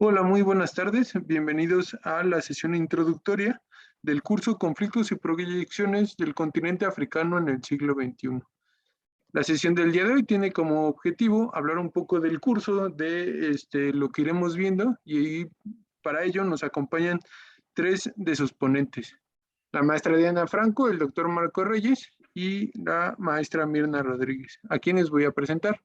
Hola, muy buenas tardes. Bienvenidos a la sesión introductoria del curso Conflictos y Proyecciones del continente africano en el siglo XXI. La sesión del día de hoy tiene como objetivo hablar un poco del curso, de lo que iremos viendo, y para ello nos acompañan tres de sus ponentes: la maestra Diana Franco, el doctor Marco Reyes y la maestra Mirna Rodríguez, a quienes voy a presentar.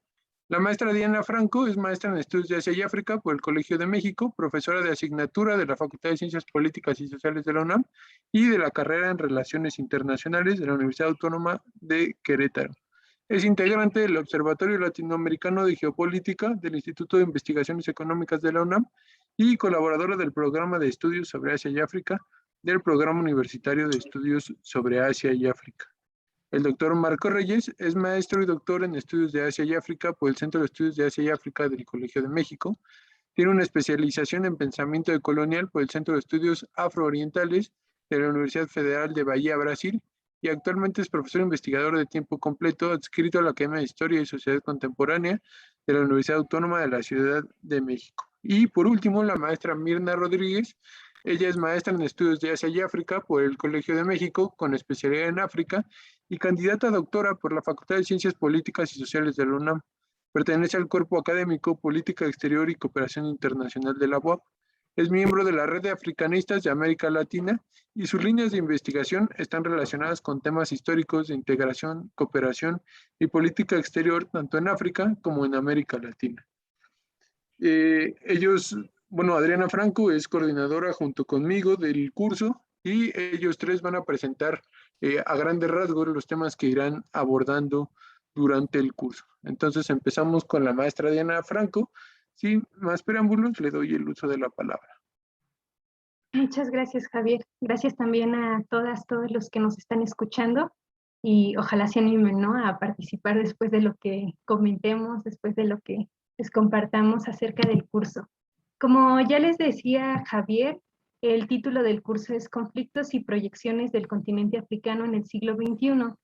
La maestra Diana Franco es maestra en Estudios de Asia y África por el Colegio de México, profesora de asignatura de la Facultad de Ciencias Políticas y Sociales de la UNAM y de la carrera en Relaciones Internacionales de la Universidad Autónoma de Querétaro. Es integrante del Observatorio Latinoamericano de Geopolítica del Instituto de Investigaciones Económicas de la UNAM y colaboradora del Programa de Estudios sobre Asia y África del Programa Universitario de Estudios sobre Asia y África. El doctor Marco Reyes es maestro y doctor en Estudios de Asia y África por el Centro de Estudios de Asia y África del Colegio de México. Tiene una especialización en pensamiento decolonial por el Centro de Estudios Afroorientales de la Universidad Federal de Bahía, Brasil, y actualmente es profesor investigador de tiempo completo adscrito a la Academia de Historia y Sociedad Contemporánea de la Universidad Autónoma de la Ciudad de México. Y por último, la maestra Mirna Rodríguez. Ella es maestra en Estudios de Asia y África por el Colegio de México, con especialidad en África, y candidata a doctora por la Facultad de Ciencias Políticas y Sociales de la UNAM. Pertenece al cuerpo académico Política Exterior y Cooperación Internacional de la UAP. Es miembro de la Red de Africanistas de América Latina y sus líneas de investigación están relacionadas con temas históricos de integración, cooperación y política exterior tanto en África como en América Latina. Adriana Franco es coordinadora junto conmigo del curso y ellos tres van a presentar a grandes rasgos los temas que irán abordando durante el curso. Entonces empezamos con la maestra Diana Franco. Sin más preámbulos, le doy el uso de la palabra. Muchas gracias, Javier. Gracias también a todos los que nos están escuchando y ojalá se animen, ¿no?, a participar después de lo que comentemos, después de lo que les compartamos acerca del curso. Como ya les decía Javier, el título del curso es Conflictos y Proyecciones del Continente Africano en el siglo XXI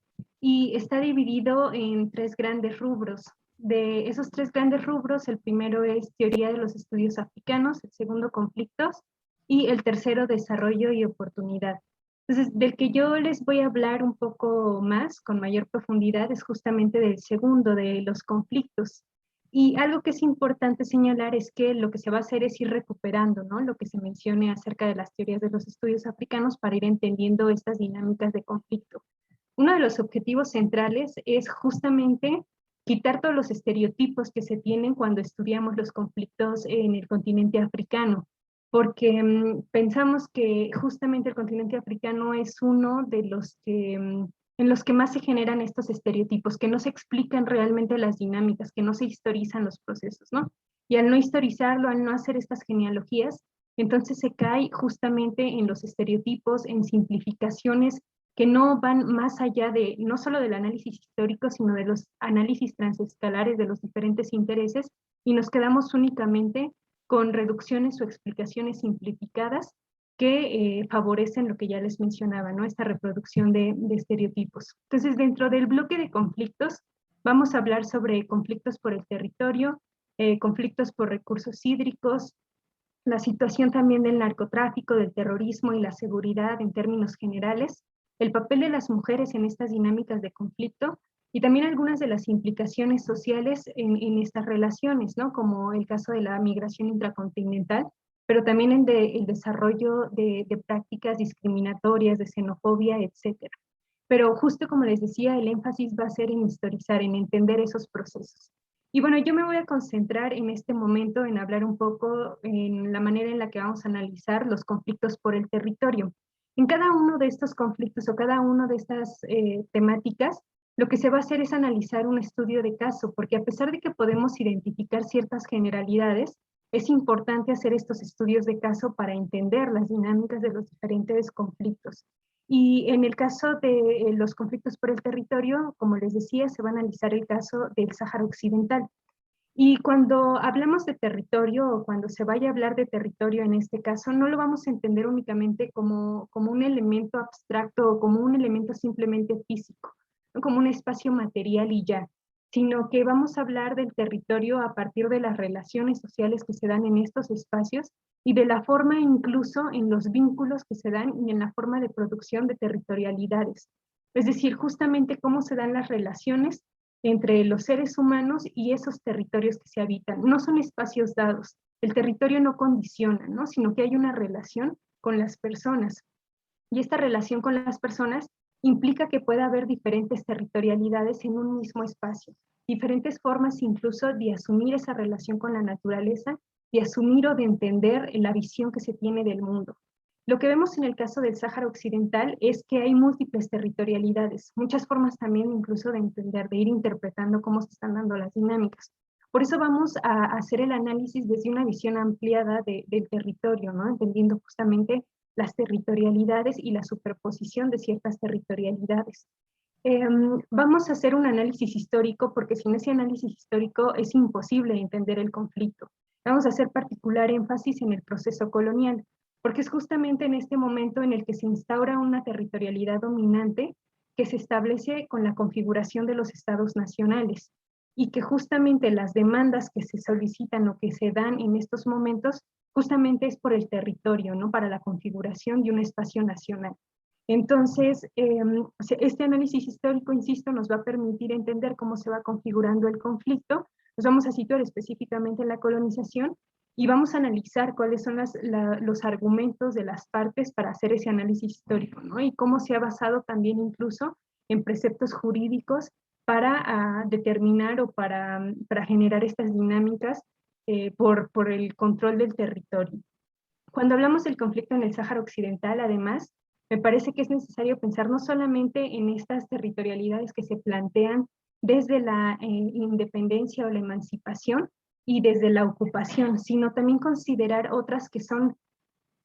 y está dividido en tres grandes rubros. De esos tres grandes rubros, el primero es Teoría de los Estudios Africanos, el segundo Conflictos y el tercero Desarrollo y Oportunidad. Entonces, del que yo les voy a hablar un poco más, con mayor profundidad, es justamente del segundo, de los conflictos. Y algo que es importante señalar es que lo que se va a hacer es ir recuperando, ¿no?, lo que se mencione acerca de las teorías de los estudios africanos para ir entendiendo estas dinámicas de conflicto. Uno de los objetivos centrales es justamente quitar todos los estereotipos que se tienen cuando estudiamos los conflictos en el continente africano, porque pensamos que justamente el continente africano es uno de los que, en los que más se generan estos estereotipos, que no se explican realmente las dinámicas, que no se historizan los procesos, ¿no? Y al no historizarlo, al no hacer estas genealogías, entonces se cae justamente en los estereotipos, en simplificaciones que no van más allá de, no solo del análisis histórico, sino de los análisis transescalares de los diferentes intereses, y nos quedamos únicamente con reducciones o explicaciones simplificadas que favorecen lo que ya les mencionaba, ¿no?, esta reproducción de estereotipos. Entonces, dentro del bloque de conflictos, vamos a hablar sobre conflictos por el territorio, conflictos por recursos hídricos, la situación también del narcotráfico, del terrorismo y la seguridad en términos generales, el papel de las mujeres en estas dinámicas de conflicto y también algunas de las implicaciones sociales en estas relaciones, ¿no?, como el caso de la migración intracontinental, pero también el desarrollo de prácticas discriminatorias, de xenofobia, etcétera. Pero justo como les decía, el énfasis va a ser en historizar, en entender esos procesos. Y bueno, yo me voy a concentrar en este momento en hablar un poco en la manera en la que vamos a analizar los conflictos por el territorio. En cada uno de estos conflictos o cada una de estas temáticas, lo que se va a hacer es analizar un estudio de caso, porque a pesar de que podemos identificar ciertas generalidades, es importante hacer estos estudios de caso para entender las dinámicas de los diferentes conflictos. Y en el caso de los conflictos por el territorio, como les decía, se va a analizar el caso del Sáhara Occidental. Y cuando hablamos de territorio, o cuando se vaya a hablar de territorio en este caso, no lo vamos a entender únicamente como un elemento abstracto o como un elemento simplemente físico, ¿no?, como un espacio material y ya, sino que vamos a hablar del territorio a partir de las relaciones sociales que se dan en estos espacios y de la forma incluso en los vínculos que se dan y en la forma de producción de territorialidades. Es decir, justamente cómo se dan las relaciones entre los seres humanos y esos territorios que se habitan. No son espacios dados, el territorio no condiciona, ¿no? Sino que hay una relación con las personas. Y esta relación con las personas implica que pueda haber diferentes territorialidades en un mismo espacio, diferentes formas incluso de asumir esa relación con la naturaleza, de asumir o de entender la visión que se tiene del mundo. Lo que vemos en el caso del Sáhara Occidental es que hay múltiples territorialidades, muchas formas también incluso de entender, de ir interpretando cómo se están dando las dinámicas. Por eso vamos a hacer el análisis desde una visión ampliada del territorio, ¿no? Entendiendo justamente las territorialidades y la superposición de ciertas territorialidades. Vamos a hacer un análisis histórico porque sin ese análisis histórico es imposible entender el conflicto. Vamos a hacer particular énfasis en el proceso colonial, porque es justamente en este momento en el que se instaura una territorialidad dominante que se establece con la configuración de los estados nacionales y que justamente las demandas que se solicitan o que se dan en estos momentos justamente es por el territorio, ¿no? Para la configuración de un espacio nacional. Entonces, este análisis histórico, insisto, nos va a permitir entender cómo se va configurando el conflicto. Nos vamos a situar específicamente en la colonización y vamos a analizar cuáles son los argumentos de las partes para hacer ese análisis histórico, ¿no? Y cómo se ha basado también incluso en preceptos jurídicos para determinar o para generar estas dinámicas por el control del territorio. Cuando hablamos del conflicto en el Sáhara Occidental, además, me parece que es necesario pensar no solamente en estas territorialidades que se plantean desde la independencia o la emancipación y desde la ocupación, sino también considerar otras que son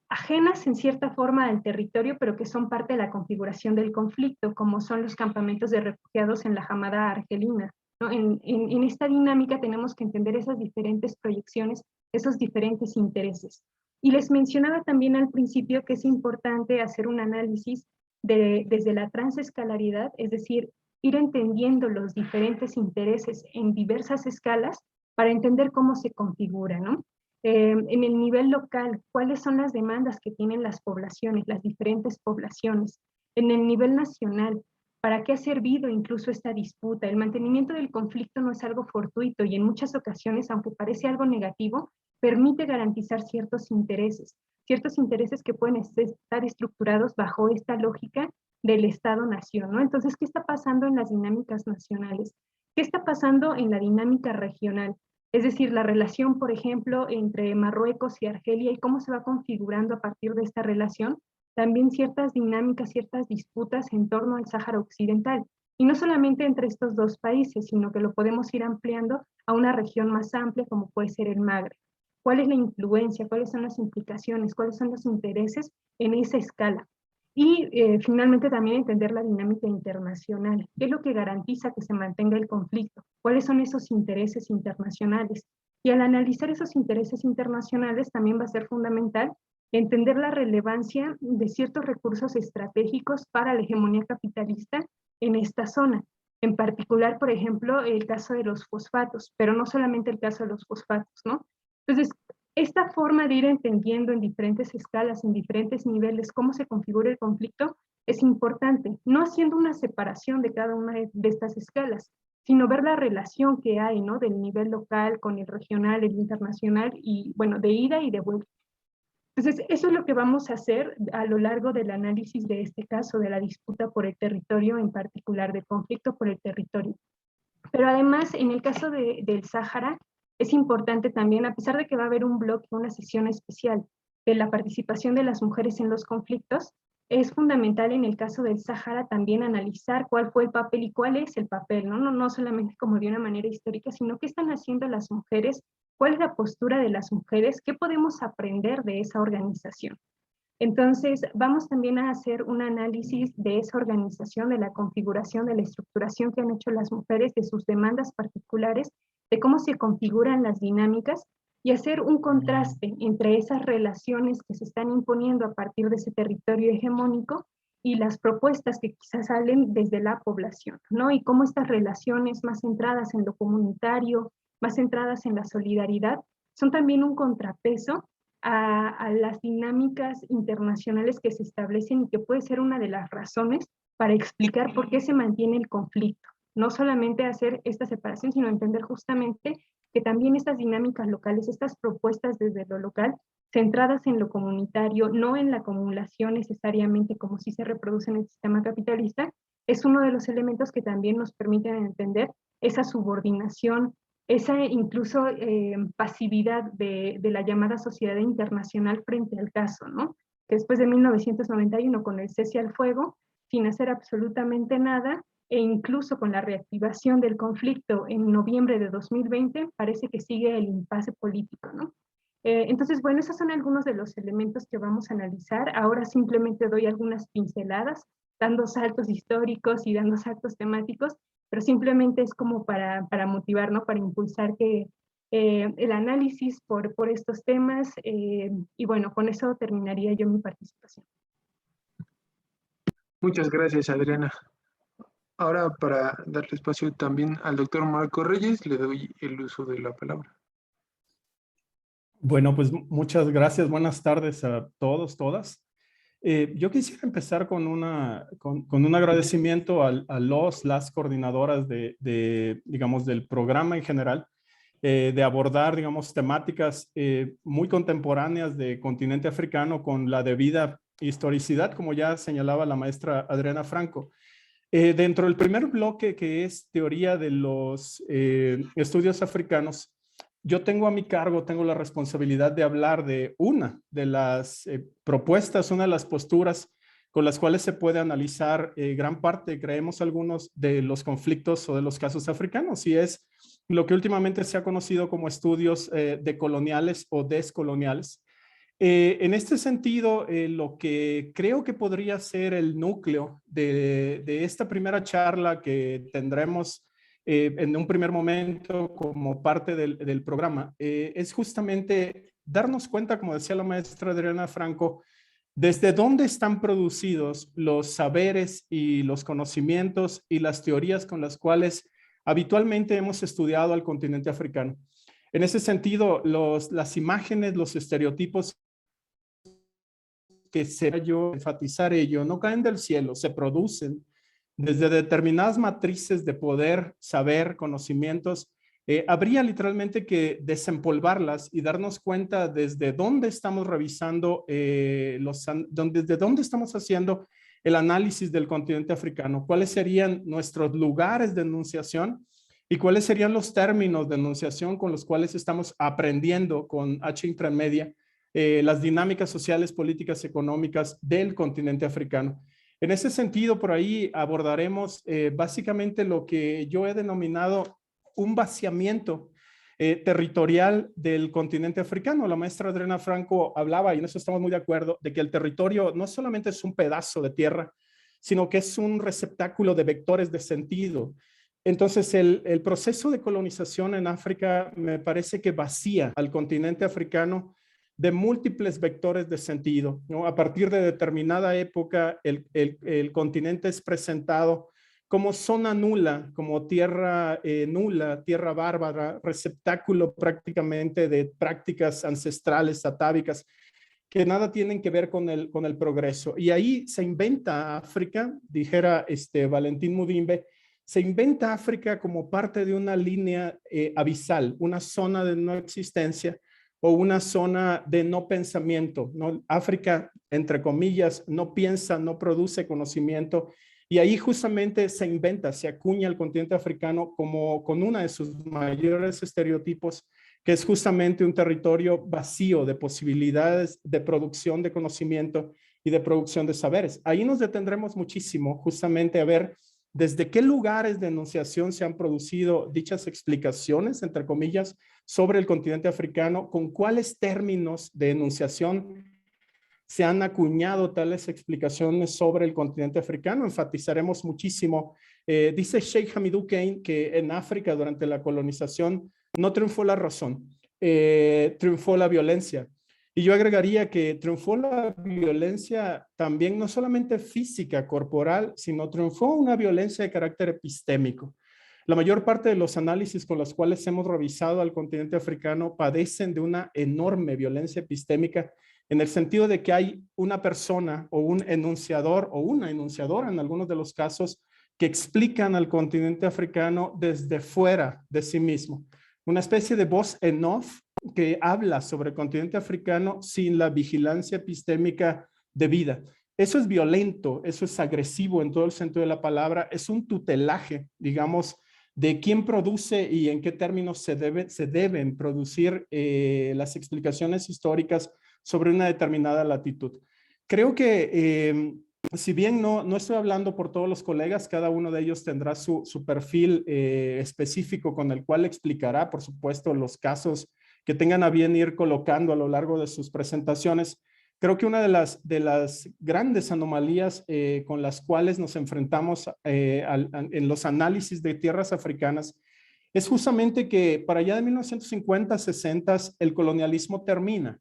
ajenas en cierta forma al territorio, pero que son parte de la configuración del conflicto, como son los campamentos de refugiados en la Hamada argelina, ¿no? En esta dinámica tenemos que entender esas diferentes proyecciones, esos diferentes intereses. Y les mencionaba también al principio que es importante hacer un análisis desde la transescalaridad, es decir, ir entendiendo los diferentes intereses en diversas escalas para entender cómo se configura, ¿no? En el nivel local, cuáles son las demandas que tienen las poblaciones, las diferentes poblaciones. En el nivel nacional, ¿para qué ha servido incluso esta disputa? El mantenimiento del conflicto no es algo fortuito y en muchas ocasiones, aunque parece algo negativo, permite garantizar ciertos intereses que pueden estar estructurados bajo esta lógica del Estado-Nación, ¿no? Entonces, ¿qué está pasando en las dinámicas nacionales? ¿Qué está pasando en la dinámica regional? Es decir, la relación, por ejemplo, entre Marruecos y Argelia y cómo se va configurando a partir de esta relación, también ciertas dinámicas, ciertas disputas en torno al Sáhara Occidental. Y no solamente entre estos dos países, sino que lo podemos ir ampliando a una región más amplia como puede ser el Magreb. ¿Cuál es la influencia? ¿Cuáles son las implicaciones? ¿Cuáles son los intereses en esa escala? Y finalmente también entender la dinámica internacional. ¿Qué es lo que garantiza que se mantenga el conflicto? ¿Cuáles son esos intereses internacionales? Y al analizar esos intereses internacionales también va a ser fundamental entender la relevancia de ciertos recursos estratégicos para la hegemonía capitalista en esta zona. En particular, por ejemplo, el caso de los fosfatos, pero no solamente el caso de los fosfatos, ¿no? Entonces, esta forma de ir entendiendo en diferentes escalas, en diferentes niveles, cómo se configura el conflicto, es importante, no haciendo una separación de cada una de estas escalas, sino ver la relación que hay, ¿no? Del nivel local con el regional, el internacional, y bueno, de ida y de vuelta. Entonces, eso es lo que vamos a hacer a lo largo del análisis de este caso, de la disputa por el territorio, en particular del conflicto por el territorio. Pero además, en el caso del Sáhara, es importante también, a pesar de que va a haber un bloque, una sesión especial de la participación de las mujeres en los conflictos, es fundamental en el caso del Sáhara también analizar cuál fue el papel y cuál es el papel, ¿no? No solamente como de una manera histórica, sino qué están haciendo las mujeres, cuál es la postura de las mujeres, qué podemos aprender de esa organización. Entonces, vamos también a hacer un análisis de esa organización, de la configuración, de la estructuración que han hecho las mujeres, de sus demandas particulares, de cómo se configuran las dinámicas y hacer un contraste entre esas relaciones que se están imponiendo a partir de ese territorio hegemónico y las propuestas que quizás salen desde la población, ¿no? Y cómo estas relaciones más centradas en lo comunitario, más centradas en la solidaridad, son también un contrapeso a las dinámicas internacionales que se establecen y que puede ser una de las razones para explicar por qué se mantiene el conflicto. No solamente hacer esta separación, sino entender justamente que también estas dinámicas locales, estas propuestas desde lo local, centradas en lo comunitario, no en la acumulación necesariamente como si se reproduce en el sistema capitalista, es uno de los elementos que también nos permiten entender esa subordinación, esa incluso pasividad de la llamada sociedad internacional frente al caso, ¿no? Que después de 1991, con el cese al fuego, sin hacer absolutamente nada, e incluso con la reactivación del conflicto en noviembre de 2020, parece que sigue el impasse político, ¿no? Entonces, bueno, esos son algunos de los elementos que vamos a analizar. Ahora simplemente doy algunas pinceladas, dando saltos históricos y dando saltos temáticos, pero simplemente es como para motivar, ¿no? Para impulsar que el análisis por estos temas. Y bueno, con eso terminaría yo mi participación. Muchas gracias, Adriana. Ahora, para darle espacio también al doctor Marco Reyes, le doy el uso de la palabra. Bueno, pues muchas gracias. Buenas tardes a todos, todas. Yo quisiera empezar con un agradecimiento a las coordinadoras digamos, del programa en general, de abordar, digamos, temáticas muy contemporáneas de continente africano con la debida historicidad, como ya señalaba la maestra Adriana Franco. Dentro del primer bloque, que es teoría de los estudios africanos, yo tengo a mi cargo, tengo la responsabilidad de hablar de una de las propuestas, una de las posturas con las cuales se puede analizar gran parte, creemos algunos, de los conflictos o de los casos africanos, y es lo que últimamente se ha conocido como estudios decoloniales o descoloniales. En este sentido, lo que creo que podría ser el núcleo de esta primera charla que tendremos en un primer momento como parte del programa, es justamente darnos cuenta, como decía la maestra Adriana Franco, desde dónde están producidos los saberes y los conocimientos y las teorías con las cuales habitualmente hemos estudiado al continente africano. En ese sentido, las imágenes, los estereotipos que se yo enfatizar ello, no caen del cielo, se producen desde determinadas matrices de poder, saber, conocimientos. Habría literalmente que desempolvarlas y darnos cuenta desde dónde estamos revisando, desde dónde estamos haciendo el análisis del continente africano, cuáles serían nuestros lugares de enunciación y cuáles serían los términos de enunciación con los cuales estamos aprendiendo con H intermedia las dinámicas sociales, políticas, económicas del continente africano. En ese sentido, por ahí abordaremos básicamente lo que yo he denominado un vaciamiento territorial del continente africano. La maestra Adriana Franco hablaba, y en eso estamos muy de acuerdo, de que el territorio no solamente es un pedazo de tierra, sino que es un receptáculo de vectores de sentido. Entonces, el proceso de colonización en África me parece que vacía al continente africano de múltiples vectores de sentido, ¿no? A partir de determinada época, el continente es presentado como zona nula, como tierra nula, tierra bárbara, receptáculo prácticamente de prácticas ancestrales, atávicas, que nada tienen que ver con el progreso. Y ahí se inventa África, dijera Valentín Mudimbe, se inventa África como parte de una línea abisal, una zona de no existencia, o una zona de no pensamiento, ¿no? África, entre comillas, no piensa, no produce conocimiento, y ahí justamente se inventa, se acuña el continente africano como con uno de sus mayores estereotipos, que es justamente un territorio vacío de posibilidades de producción de conocimiento y de producción de saberes. Ahí nos detendremos muchísimo justamente a ver desde qué lugares de enunciación se han producido dichas explicaciones, entre comillas, sobre el continente africano, con cuáles términos de enunciación se han acuñado tales explicaciones sobre el continente africano. Enfatizaremos muchísimo. Dice Sheikh Hamidou Kane que en África durante la colonización no triunfó la razón, triunfó la violencia. Y yo agregaría que triunfó la violencia también, no solamente física, corporal, sino triunfó una violencia de carácter epistémico. La mayor parte de los análisis con los cuales hemos revisado al continente africano padecen de una enorme violencia epistémica, en el sentido de que hay una persona o un enunciador o una enunciadora en algunos de los casos que explican al continente africano desde fuera de sí mismo. Una especie de voz en off que habla sobre el continente africano sin la vigilancia epistémica debida. Eso es violento, eso es agresivo en todo el sentido de la palabra, es un tutelaje, digamos, de quién produce y en qué términos se deben producir las explicaciones históricas sobre una determinada latitud. Creo que si bien no estoy hablando por todos los colegas, cada uno de ellos tendrá su perfil específico con el cual explicará, por supuesto, los casos que tengan a bien ir colocando a lo largo de sus presentaciones. Creo que una de las grandes anomalías con las cuales nos enfrentamos en los análisis de tierras africanas es justamente que para allá de 1950, 60, el colonialismo termina,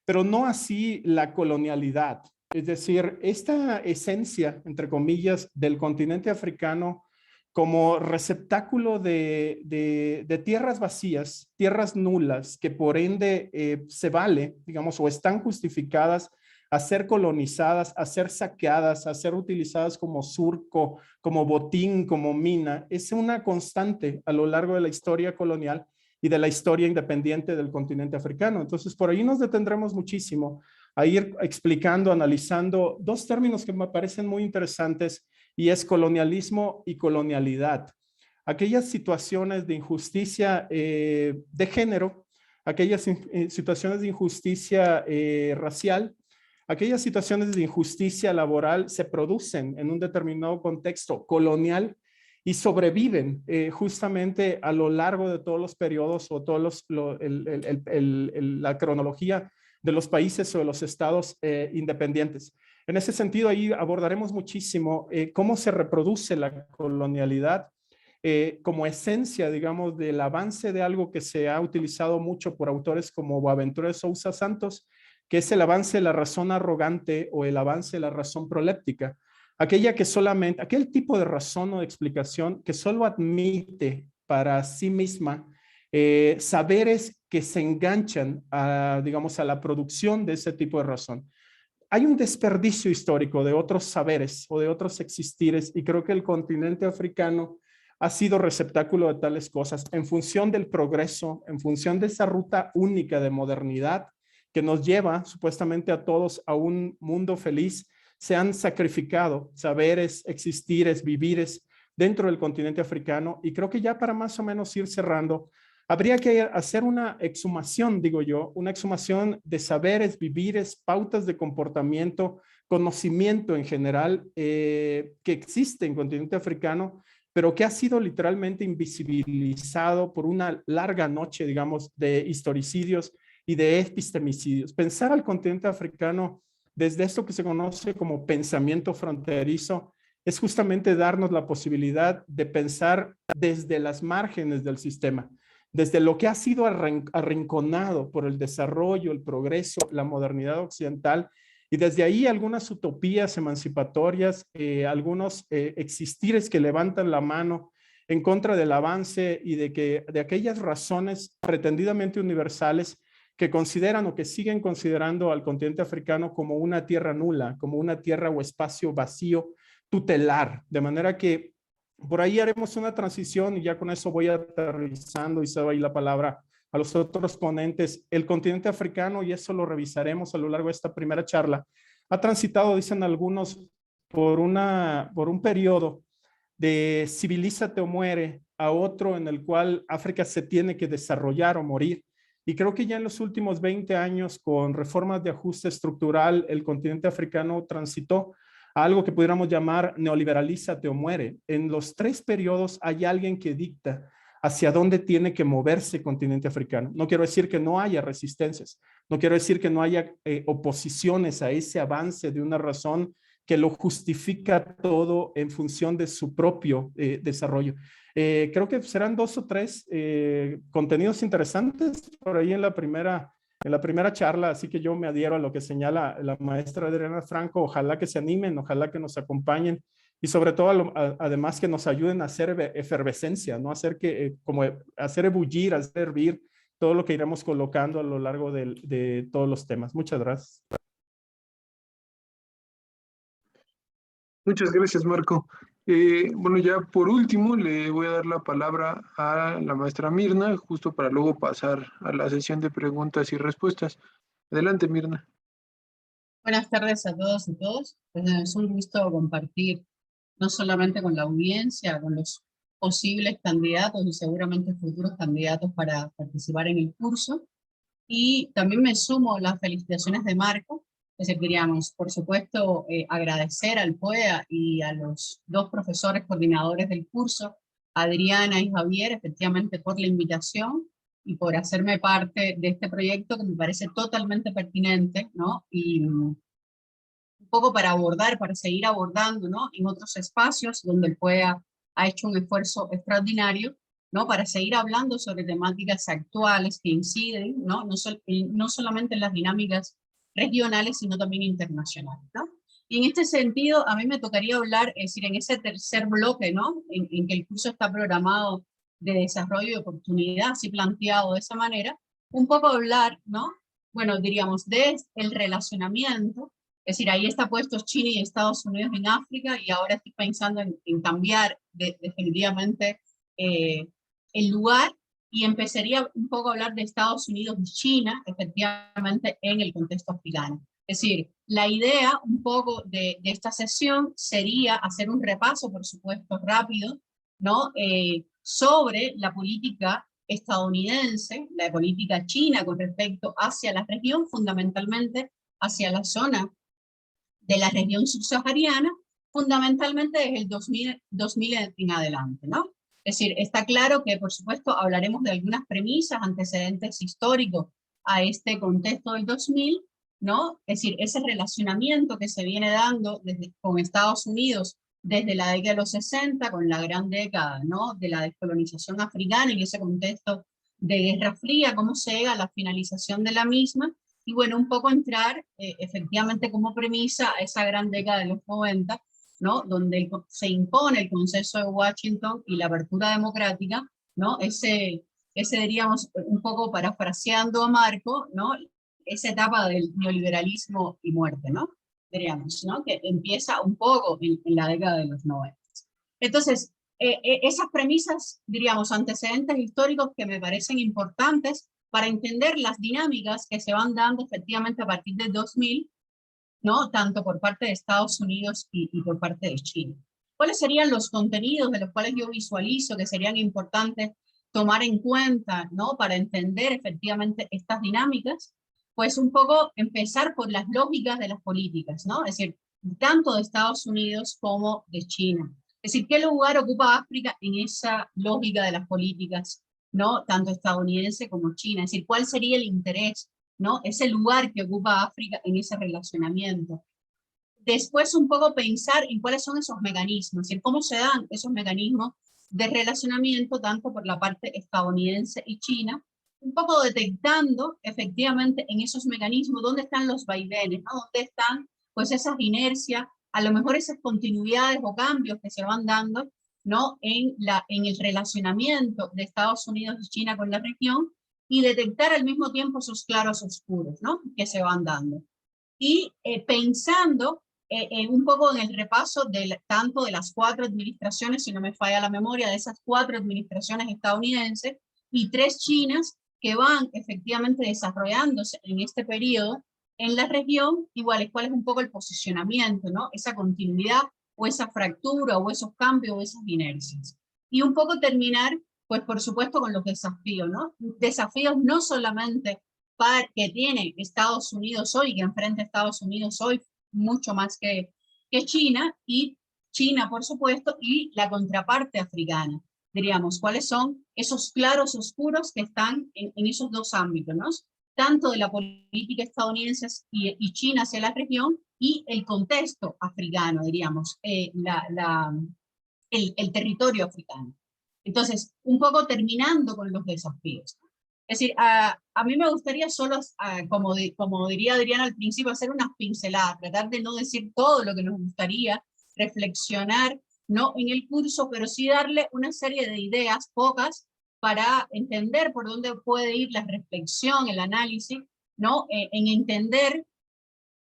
pero no así la colonialidad. Es decir, esta esencia, entre comillas, del continente africano como receptáculo de tierras vacías, tierras nulas, que por ende se vale, digamos, o están justificadas a ser colonizadas, a ser saqueadas, a ser utilizadas como surco, como botín, como mina, es una constante a lo largo de la historia colonial y de la historia independiente del continente africano. Entonces, por ahí nos detendremos muchísimo a ir explicando, analizando dos términos que me parecen muy interesantes, y es colonialismo y colonialidad. Aquellas situaciones de injusticia de género, aquellas situaciones de injusticia racial, aquellas situaciones de injusticia laboral se producen en un determinado contexto colonial y sobreviven justamente a lo largo de todos los periodos o todos la cronología de los países o de los estados independientes. En ese sentido, ahí abordaremos muchísimo cómo se reproduce la colonialidad como esencia, digamos, del avance de algo que se ha utilizado mucho por autores como Boaventura de Sousa Santos, que es el avance de la razón arrogante o el avance de la razón proléptica. Aquella que solamente, aquel tipo de razón o de explicación que solo admite para sí misma saberes que se enganchan a, digamos, a la producción de ese tipo de razón. Hay un desperdicio histórico de otros saberes o de otros existires y creo que el continente africano ha sido receptáculo de tales cosas en función del progreso, en función de esa ruta única de modernidad que nos lleva supuestamente a todos a un mundo feliz. Se han sacrificado saberes, existires, vivires dentro del continente africano y creo que ya para más o menos ir cerrando, habría que hacer una exhumación, digo yo, una exhumación de saberes, vivires, pautas de comportamiento, conocimiento en general que existe en el continente africano, pero que ha sido literalmente invisibilizado por una larga noche, digamos, de historicidios y de epistemicidios. Pensar al continente africano desde esto que se conoce como pensamiento fronterizo es justamente darnos la posibilidad de pensar desde las márgenes del sistema, desde lo que ha sido arrinconado por el desarrollo, el progreso, la modernidad occidental, y desde ahí algunas utopías emancipatorias, algunos existires que levantan la mano en contra del avance y de aquellas razones pretendidamente universales que consideran o que siguen considerando al continente africano como una tierra nula, como una tierra o espacio vacío tutelar, de manera que por ahí haremos una transición y ya con eso voy aterrizando y cedo ahí la palabra a los otros ponentes. El continente africano, y eso lo revisaremos a lo largo de esta primera charla, ha transitado, dicen algunos, por un periodo de civilízate o muere a otro en el cual África se tiene que desarrollar o morir. Y creo que ya en los últimos 20 años, con reformas de ajuste estructural, el continente africano transitó a algo que pudiéramos llamar neoliberalízate o muere. En los tres periodos hay alguien que dicta hacia dónde tiene que moverse el continente africano. No quiero decir que no haya resistencias, no quiero decir que no haya oposiciones a ese avance de una razón que lo justifica todo en función de su propio desarrollo. Creo que serán 2 o 3 contenidos interesantes por ahí en la primera en la primera charla, así que yo me adhiero a lo que señala la maestra Adriana Franco. Ojalá que se animen, ojalá que nos acompañen y sobre todo además que nos ayuden a hacer efervescencia, ¿no? Hacer que, como hacer ebullir, hacer hervir todo lo que iremos colocando a lo largo de todos los temas. Muchas gracias. Muchas gracias, Marco. Bueno, ya por último le voy a dar la palabra a la maestra Mirna, justo para luego pasar a la sesión de preguntas y respuestas. Adelante, Mirna. Buenas tardes a todos y todas. Pues, es un gusto compartir no solamente con la audiencia, con los posibles candidatos y seguramente futuros candidatos para participar en el curso. Y también me sumo a las felicitaciones de Marco. Es decir, queríamos, por supuesto, agradecer al PUEA y a los dos profesores coordinadores del curso, Adriana y Javier, efectivamente por la invitación y por hacerme parte de este proyecto que me parece totalmente pertinente, ¿no? Y un poco para abordar, para seguir abordando, ¿no? En otros espacios donde el PUEA ha hecho un esfuerzo extraordinario, ¿no? Para seguir hablando sobre temáticas actuales que inciden, ¿no? No solamente en las dinámicas regionales, sino también internacionales, ¿no? Y en este sentido, a mí me tocaría hablar, es decir, en ese tercer bloque, ¿no? En que el curso está programado de desarrollo y oportunidad, así planteado de esa manera, un poco hablar, ¿no? Bueno, diríamos, de el relacionamiento, es decir, ahí está puesto China y Estados Unidos en África, y ahora estoy pensando en cambiar definitivamente el lugar, y empezaría un poco a hablar de Estados Unidos y China, efectivamente, en el contexto africano. Es decir, la idea un poco de esta sesión sería hacer un repaso, por supuesto, rápido, ¿no? Sobre la política estadounidense, la política china con respecto hacia la región, fundamentalmente hacia la zona de la región subsahariana, fundamentalmente desde el 2000 en adelante, ¿no? Es decir, está claro que, por supuesto, hablaremos de algunas premisas, antecedentes históricos a este contexto del 2000, ¿no? Es decir, ese relacionamiento que se viene dando con Estados Unidos desde la década de los 60, con la gran década, ¿no? De la descolonización africana y ese contexto de Guerra Fría, cómo se llega a la finalización de la misma, y bueno, un poco entrar efectivamente como premisa a esa gran década de los 90, ¿no? Donde se impone el Consenso de Washington y la apertura democrática, ¿no? Ese diríamos, un poco parafraseando a Marco, ¿no? Esa etapa del neoliberalismo y muerte, ¿no? Diríamos, ¿no? Que empieza un poco en la década de los 90. Entonces, esas premisas, diríamos, antecedentes históricos que me parecen importantes para entender las dinámicas que se van dando efectivamente a partir del 2000, ¿no? Tanto por parte de Estados Unidos y por parte de China. ¿Cuáles serían los contenidos de los cuales yo visualizo que serían importantes tomar en cuenta, ¿no? Para entender efectivamente estas dinámicas? Pues un poco empezar por las lógicas de las políticas, ¿no? Es decir, tanto de Estados Unidos como de China. Es decir, ¿qué lugar ocupa África en esa lógica de las políticas, ¿no? Tanto estadounidense como China. Es decir, ¿cuál sería el interés, ¿no? Ese lugar que ocupa África en ese relacionamiento. Después un poco pensar en cuáles son esos mecanismos, y cómo se dan esos mecanismos de relacionamiento tanto por la parte estadounidense y China, un poco detectando efectivamente en esos mecanismos dónde están los vaivenes, ¿no? Dónde están pues esas inercias, a lo mejor esas continuidades o cambios que se van dando, ¿no? En el relacionamiento de Estados Unidos y China con la región, y detectar al mismo tiempo esos claros oscuros, ¿no? Que se van dando. Y pensando un poco en el repaso tanto de las 4 administraciones, si no me falla la memoria, de esas 4 administraciones estadounidenses y 3 chinas que van efectivamente desarrollándose en este periodo en la región, igual cuál es un poco el posicionamiento, ¿no? Esa continuidad o esa fractura o esos cambios o esas inercias. Y un poco terminar, pues por supuesto, con los desafíos, ¿no? Desafíos no solamente que tiene Estados Unidos hoy, que enfrenta Estados Unidos hoy mucho más que China, y China, por supuesto, y la contraparte africana. Diríamos, ¿cuáles son esos claros oscuros que están en esos dos ámbitos, ¿no? Tanto de la política estadounidense y China hacia la región, y el contexto africano, diríamos, el territorio africano. Entonces, un poco terminando con los desafíos. Es decir, a mí me gustaría solo, como diría Adriana al principio, hacer unas pinceladas, tratar de no decir todo lo que nos gustaría, reflexionar, no en el curso, pero sí darle una serie de ideas, pocas, para entender por dónde puede ir la reflexión, el análisis, ¿no? En entender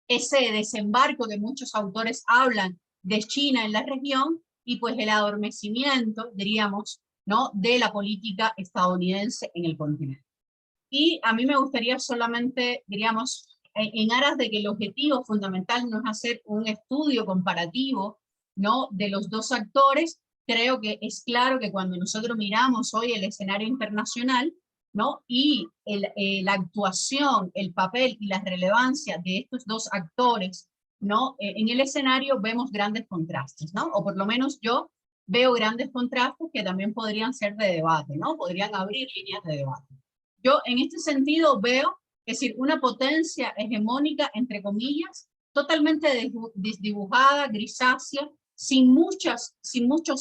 ese desembarco que muchos autores hablan de China en la región, y pues el adormecimiento, diríamos, ¿no? De la política estadounidense en el continente. Y a mí me gustaría solamente, diríamos, en aras de que el objetivo fundamental no es hacer un estudio comparativo, ¿no? De los dos actores, creo que es claro que cuando nosotros miramos hoy el escenario internacional, ¿no? Y la actuación, el papel y la relevancia de estos dos actores, ¿no? En el escenario vemos grandes contrastes, ¿no? O por lo menos yo veo grandes contrastes que también podrían ser de debate, ¿no? Podrían abrir líneas de debate. Yo en este sentido veo, es decir, una potencia hegemónica, entre comillas, totalmente desdibujada, grisácea, sin muchos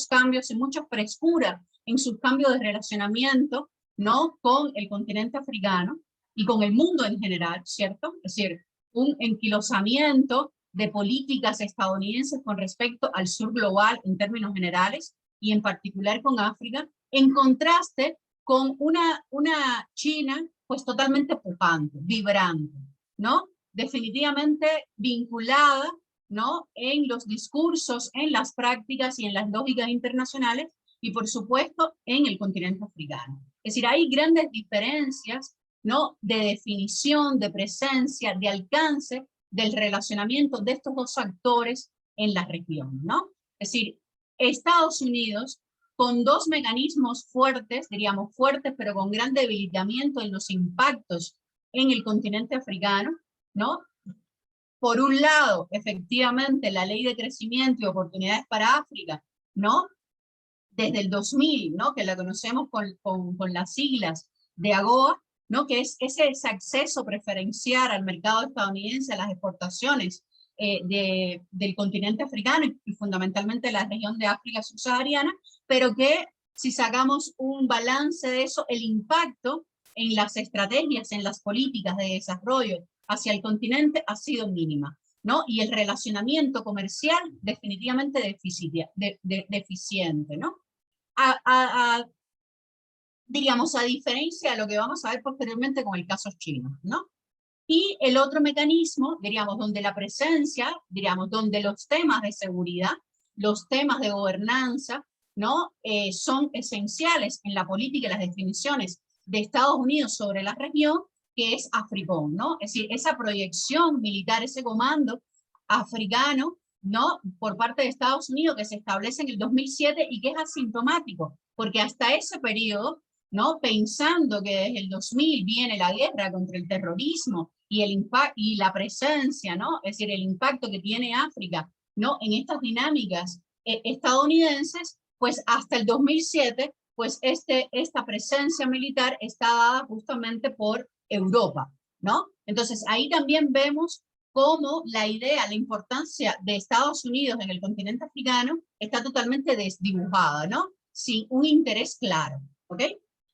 cambios, sin mucha frescura en sus cambios de relacionamiento, ¿no? Con el continente africano y con el mundo en general, ¿cierto? Es decir, un enquilosamiento de políticas estadounidenses con respecto al sur global en términos generales y en particular con África, en contraste con una China pues totalmente pujante, vibrante, ¿no? Definitivamente vinculada, ¿no? En los discursos, en las prácticas y en las lógicas internacionales, y por supuesto en el continente africano. Es decir, hay grandes diferencias, ¿no? De definición, de presencia, de alcance del relacionamiento de estos dos actores en la región, ¿no? Es decir, Estados Unidos, con dos mecanismos fuertes, diríamos fuertes, pero con gran debilitamiento en los impactos en el continente africano, ¿no? Por un lado, efectivamente, la Ley de Crecimiento y Oportunidades para África, ¿no? Desde el 2000, ¿no? Que la conocemos con las siglas de AGOA, ¿no? Que es ese acceso preferencial al mercado estadounidense, a las exportaciones del continente africano y fundamentalmente la región de África subsahariana, pero que si sacamos un balance de eso, el impacto en las estrategias, en las políticas de desarrollo hacia el continente ha sido mínima, ¿no? Y el relacionamiento comercial definitivamente deficiente, ¿no? Diríamos, a diferencia de lo que vamos a ver posteriormente con el caso chino, ¿no? Y el otro mecanismo, diríamos, donde la presencia, diríamos, donde los temas de seguridad, los temas de gobernanza, ¿no? Son esenciales en la política y las definiciones de Estados Unidos sobre la región, que es AFRICOM, ¿no? Es decir, esa proyección militar, ese comando africano, ¿no? Por parte de Estados Unidos que se establece en el 2007 y que es asintomático, porque hasta ese periodo, ¿no? Pensando que desde el 2000 viene la guerra contra el terrorismo y el impacto y la presencia, ¿no? Es decir, el impacto que tiene África, ¿no? En estas dinámicas estadounidenses, pues hasta el 2007, pues esta presencia militar está dada justamente por Europa, ¿no? Entonces ahí también vemos cómo la idea, la importancia de Estados Unidos en el continente africano está totalmente desdibujada, ¿no? Sin un interés claro, ¿ok?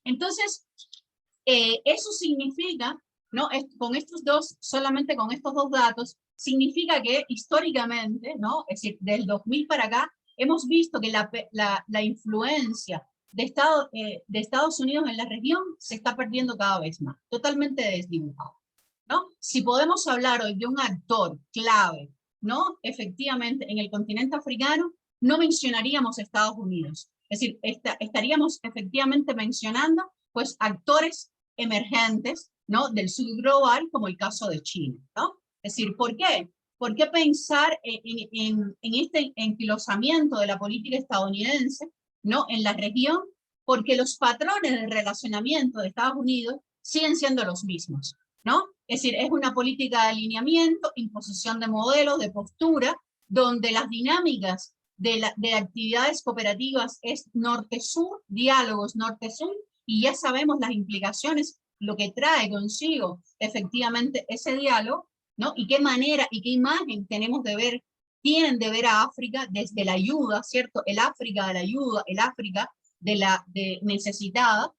Entonces, eso significa, ¿no? Con estos dos, solamente con estos dos datos, significa que históricamente, ¿no? Es decir, del 2000 para acá, hemos visto que la influencia de Estados Unidos en la región se está perdiendo cada vez más, totalmente desdibujado, ¿no? Si podemos hablar hoy de un actor clave, ¿no? Efectivamente, en el continente africano, no mencionaríamos Estados Unidos. Es decir, estaríamos efectivamente mencionando pues actores emergentes, ¿no? Del sur global, como el caso de China, ¿no? Es decir, ¿por qué? ¿Por qué pensar en este enquilosamiento de la política estadounidense, ¿no? En la región? Porque los patrones de relacionamiento de Estados Unidos siguen siendo los mismos, ¿no? Es decir, es una política de alineamiento, imposición de modelos, de postura, donde las dinámicas de actividades cooperativas es norte-sur, diálogos norte-sur, y ya sabemos las implicaciones, lo que trae consigo efectivamente ese diálogo, ¿no? Y qué manera y qué imagen tenemos de ver, tienen de ver a África desde la ayuda, ¿cierto? El África de la ayuda, el África de necesitada,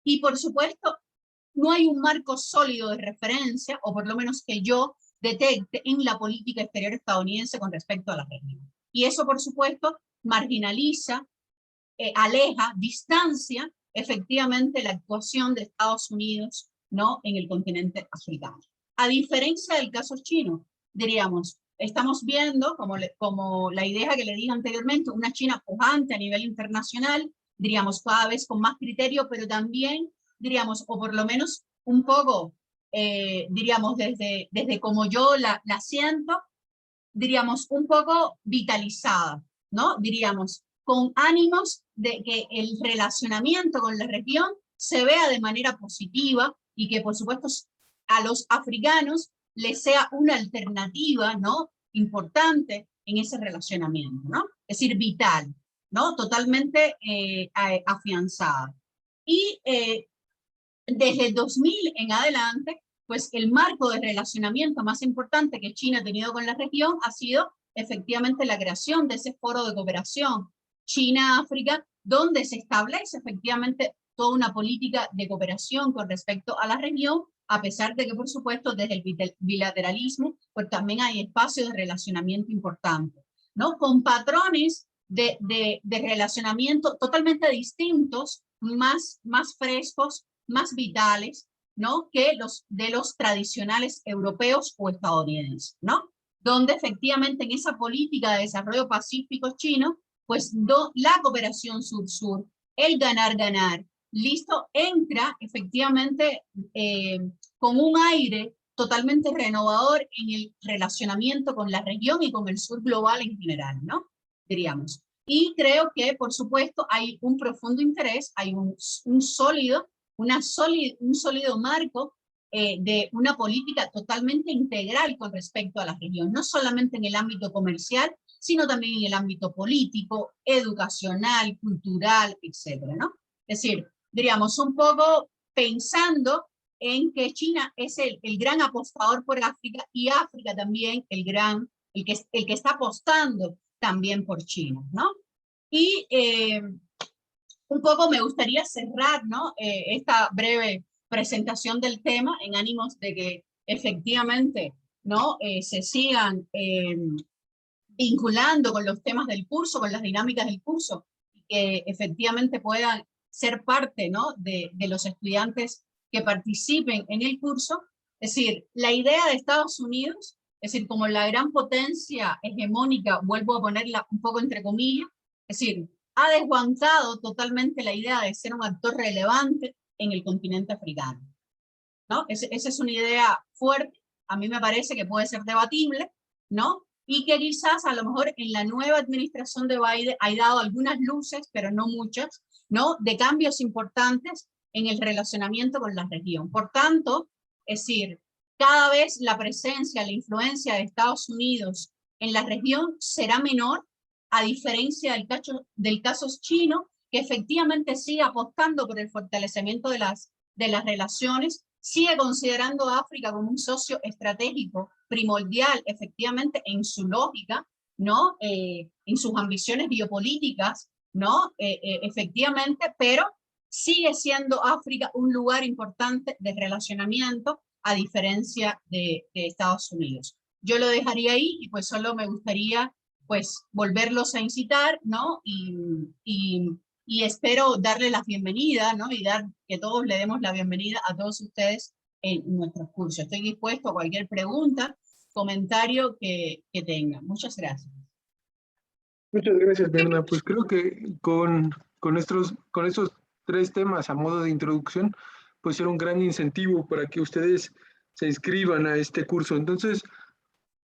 y por supuesto no hay un marco sólido de referencia, o por lo menos que yo detecte en la política exterior estadounidense con respecto a la región. Y eso, por supuesto, marginaliza, aleja, distancia efectivamente la actuación de Estados Unidos, ¿no?, en el continente africano. A diferencia del caso chino, diríamos, estamos viendo, como la idea que le dije anteriormente, una China pujante a nivel internacional, diríamos, cada vez con más criterio, pero también, diríamos, o por lo menos un poco, diríamos, desde como yo la siento, diríamos, un poco vitalizada, ¿no? Diríamos, con ánimos de que el relacionamiento con la región se vea de manera positiva y que, por supuesto, a los africanos les sea una alternativa, ¿no?, importante en ese relacionamiento, ¿no? Es decir, vital, ¿no? Totalmente afianzada. Y desde el 2000 en adelante, pues el marco de relacionamiento más importante que China ha tenido con la región ha sido efectivamente la creación de ese foro de cooperación China-África, donde se establece efectivamente toda una política de cooperación con respecto a la región, a pesar de que, por supuesto, desde el bilateralismo, pues también hay espacios de relacionamiento importantes, ¿no? Con patrones de relacionamiento totalmente distintos, más frescos, más vitales, ¿no?, que los de los tradicionales europeos o estadounidenses, ¿no? Donde efectivamente en esa política de desarrollo pacífico chino, pues la cooperación sur-sur, el ganar-ganar, listo, entra efectivamente con un aire totalmente renovador en el relacionamiento con la región y con el sur global en general, ¿no? Diríamos. Y creo que, por supuesto, hay un profundo interés, hay un sólido marco de una política totalmente integral con respecto a la región, no solamente en el ámbito comercial, sino también en el ámbito político, educacional, cultural, etcétera, ¿no? Es decir, diríamos, un poco pensando en que China es el gran apostador por África y África también el que está apostando también por China, ¿no? Y un poco me gustaría cerrar, ¿no?, esta breve presentación del tema en ánimos de que efectivamente, ¿no?, se sigan vinculando con los temas del curso, con las dinámicas del curso, y que efectivamente puedan ser parte, ¿no?, de los estudiantes que participen en el curso. Es decir, la idea de Estados Unidos, es decir, como la gran potencia hegemónica, vuelvo a ponerla un poco entre comillas, es decir, ha desbancado totalmente la idea de ser un actor relevante en el continente africano, ¿no? Esa es una idea fuerte, a mí me parece que puede ser debatible, ¿no? Y que quizás a lo mejor en la nueva administración de Biden ha dado algunas luces, pero no muchas, ¿no?, de cambios importantes en el relacionamiento con la región. Por tanto, es decir, cada vez la presencia, la influencia de Estados Unidos en la región será menor, a diferencia del caso chino, que efectivamente sigue apostando por el fortalecimiento de las relaciones, sigue considerando a África como un socio estratégico primordial, efectivamente, en su lógica, ¿no?, en sus ambiciones biopolíticas, ¿no?, efectivamente, pero sigue siendo África un lugar importante de relacionamiento, a diferencia de Estados Unidos. Yo lo dejaría ahí y pues solo me gustaría pues volverlos a incitar, ¿no? Y espero darle la bienvenida, ¿no? Y que todos le demos la bienvenida a todos ustedes en nuestros cursos. Estoy dispuesto a cualquier pregunta, comentario que tengan. Muchas gracias. Muchas gracias, Berna. Pues creo que con estos 3 temas a modo de introducción, pues era un gran incentivo para que ustedes se inscriban a este curso. Entonces,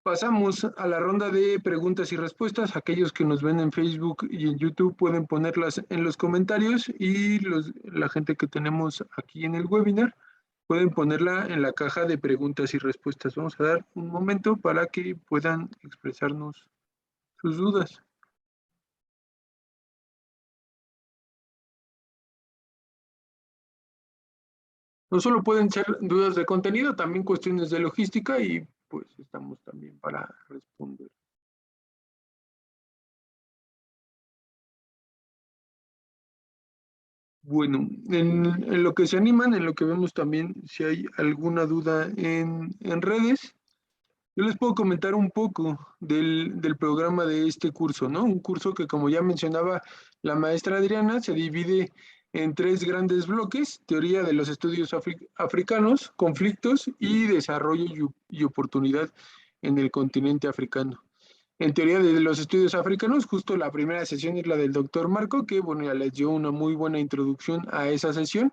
pasamos a la ronda de preguntas y respuestas. Aquellos que nos ven en Facebook y en YouTube pueden ponerlas en los comentarios y la gente que tenemos aquí en el webinar pueden ponerla en la caja de preguntas y respuestas. Vamos a dar un momento para que puedan expresarnos sus dudas. No solo pueden ser dudas de contenido, también cuestiones de logística y pues estamos también para responder. Bueno, en lo que se animan, en lo que vemos también, si hay alguna duda en redes, yo les puedo comentar un poco del programa de este curso, ¿no? Un curso que, como ya mencionaba la maestra Adriana, se divide en 3 grandes bloques: teoría de los estudios africanos, conflictos y desarrollo y oportunidad en el continente africano. En teoría de los estudios africanos, justo la primera sesión es la del doctor Marco, que bueno, ya les dio una muy buena introducción a esa sesión.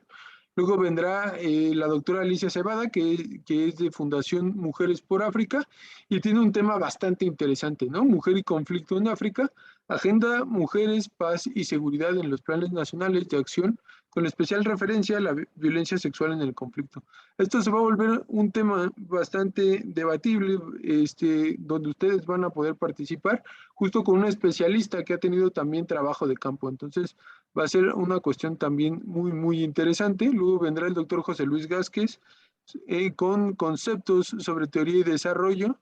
Luego vendrá la doctora Alicia Cebada, que es de Fundación Mujeres por África, y tiene un tema bastante interesante, ¿no? Mujer y conflicto en África, agenda, mujeres, paz y seguridad en los planes nacionales de acción, con especial referencia a la violencia sexual en el conflicto. Esto se va a volver un tema bastante debatible, donde ustedes van a poder participar, justo con un especialista que ha tenido también trabajo de campo. Entonces, va a ser una cuestión también muy, muy interesante. Luego vendrá el doctor José Luis Vázquez con conceptos sobre teoría y desarrollo.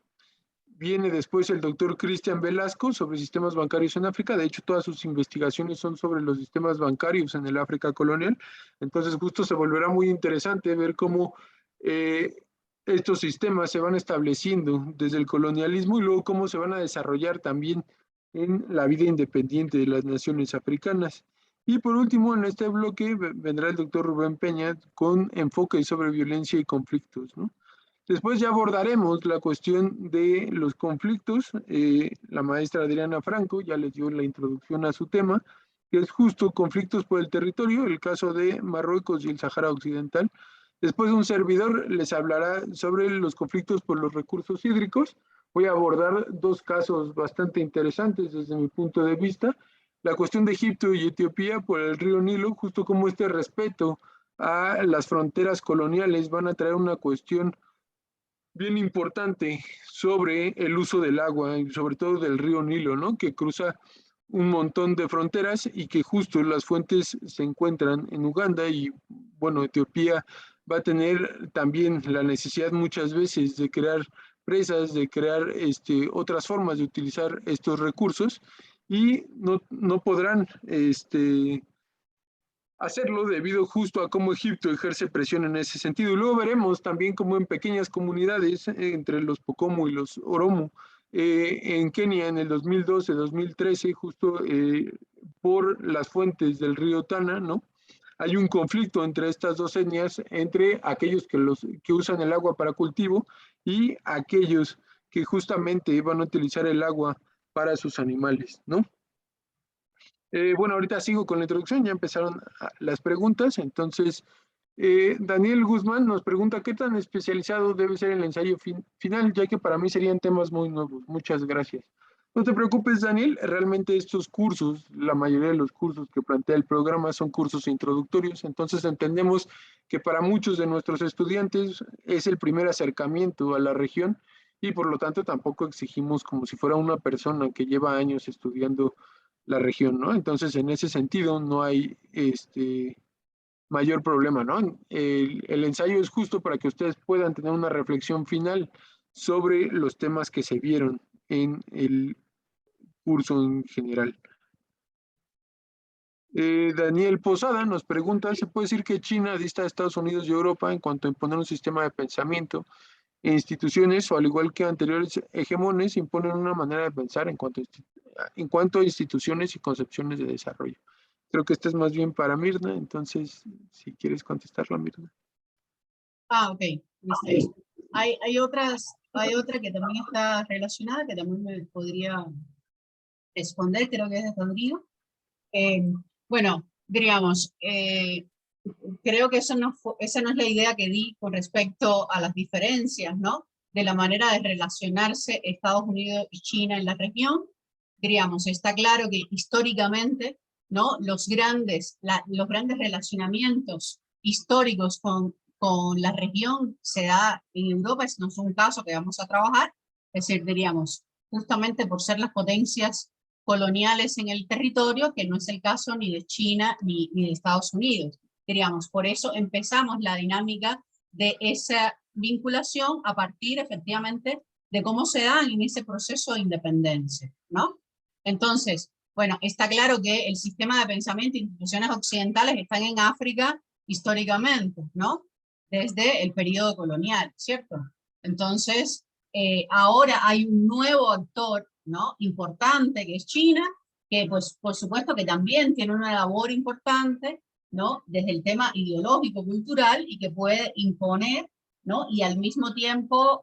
Viene después el doctor Cristian Velasco sobre sistemas bancarios en África. De hecho, todas sus investigaciones son sobre los sistemas bancarios en el África colonial. Entonces, justo se volverá muy interesante ver cómo estos sistemas se van estableciendo desde el colonialismo y luego cómo se van a desarrollar también en la vida independiente de las naciones africanas. Y por último, en este bloque vendrá el doctor Rubén Peña con enfoque sobre violencia y conflictos, ¿no? Después ya abordaremos la cuestión de los conflictos. La maestra Adriana Franco ya les dio la introducción a su tema, que es justo conflictos por el territorio, el caso de Marruecos y el Sahara Occidental. Después un servidor les hablará sobre los conflictos por los recursos hídricos. Voy a abordar 2 casos bastante interesantes desde mi punto de vista. La cuestión de Egipto y Etiopía por el río Nilo, justo como este respeto a las fronteras coloniales van a traer una cuestión bien importante sobre el uso del agua y sobre todo del río Nilo, ¿no? Que cruza un montón de fronteras y que justo las fuentes se encuentran en Uganda y bueno, Etiopía va a tener también la necesidad muchas veces de crear presas, de crear otras formas de utilizar estos recursos y no podrán hacerlo debido justo a cómo Egipto ejerce presión en ese sentido. Y luego veremos también cómo en pequeñas comunidades, entre los Pokomo y los Oromo, en Kenia en el 2012-2013, justo por las fuentes del río Tana, ¿no? Hay un conflicto entre estas 2 etnias, entre aquellos que usan el agua para cultivo y aquellos que justamente van a utilizar el agua para sus animales, ¿no? Bueno, ahorita sigo con la introducción, ya empezaron las preguntas, entonces Daniel Guzmán nos pregunta ¿qué tan especializado debe ser el ensayo final? Ya que para mí serían temas muy nuevos. Muchas gracias. No te preocupes, Daniel, realmente estos cursos, la mayoría de los cursos que plantea el programa son cursos introductorios, entonces entendemos que para muchos de nuestros estudiantes es el primer acercamiento a la región y por lo tanto tampoco exigimos como si fuera una persona que lleva años estudiando la región, ¿no? Entonces, en ese sentido, no hay mayor problema, ¿no? El ensayo es justo para que ustedes puedan tener una reflexión final sobre los temas que se vieron en el curso en general. Daniel Posada nos pregunta, ¿se puede decir que China dista de Estados Unidos y Europa en cuanto a imponer un sistema de pensamiento e instituciones, o al igual que anteriores hegemones, imponen una manera de pensar en cuanto a instituciones y concepciones de desarrollo? Creo que esta es más bien para Mirna, entonces, si quieres contestarla, Mirna. Ok. Hay otra que también está relacionada, que también me podría responder, creo que es de Rodrigo. Bueno, diríamos, creo que esa no es la idea que di con respecto a las diferencias, ¿no? De la manera de relacionarse Estados Unidos y China en la región. Diríamos, está claro que históricamente, ¿no? Los grandes relacionamientos históricos con la región se da en Europa, es no es un caso que vamos a trabajar, es decir, diríamos, justamente por ser las potencias coloniales en el territorio, que no es el caso ni de China ni de Estados Unidos. Diríamos, por eso empezamos la dinámica de esa vinculación a partir efectivamente de cómo se dan en ese proceso de independencia, ¿no? Entonces, Bueno, está claro que el sistema de pensamiento e instituciones occidentales están en África históricamente, ¿no? Desde el periodo colonial, ¿cierto? Entonces, ahora hay un nuevo actor, ¿no? Importante, que es China, que pues por supuesto que también tiene una labor importante, ¿no? Desde el tema ideológico, cultural, y que puede imponer, ¿no? Y al mismo tiempo,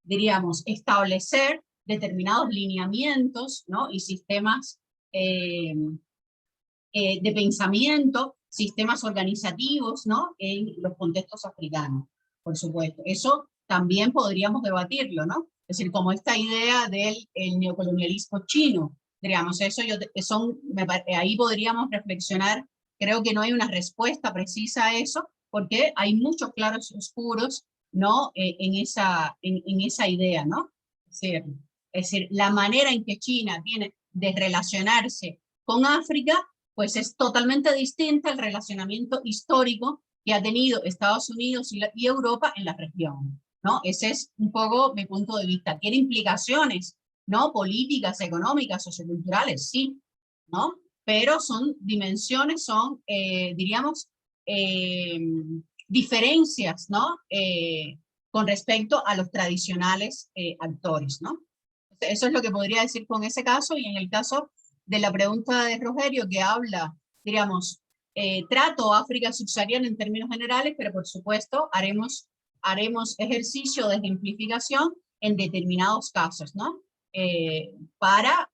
diríamos, establecer determinados lineamientos, ¿no? Y sistemas de pensamiento, sistemas organizativos, ¿no? En los contextos africanos, por supuesto. Eso también podríamos debatirlo, ¿no? Es decir, como esta idea del neocolonialismo chino, digamos, ahí podríamos reflexionar. Creo que no hay una respuesta precisa a eso, porque hay muchos claros oscuros, ¿no? En esa idea, ¿no? Es decir, la manera en que China tiene de relacionarse con África, pues es totalmente distinta al relacionamiento histórico que ha tenido Estados Unidos y Europa en la región, ¿no? Ese es un poco mi punto de vista. Tiene implicaciones, ¿no? Políticas, económicas, socioculturales, sí, ¿no? Pero son dimensiones, diríamos, diferencias, ¿no? Con respecto a los tradicionales actores, ¿no? Eso es lo que podría decir con ese caso. Y en el caso de la pregunta de Rogerio, que habla, diríamos, trato África subsahariana en términos generales, pero por supuesto haremos ejercicio de ejemplificación en determinados casos, ¿no? Para,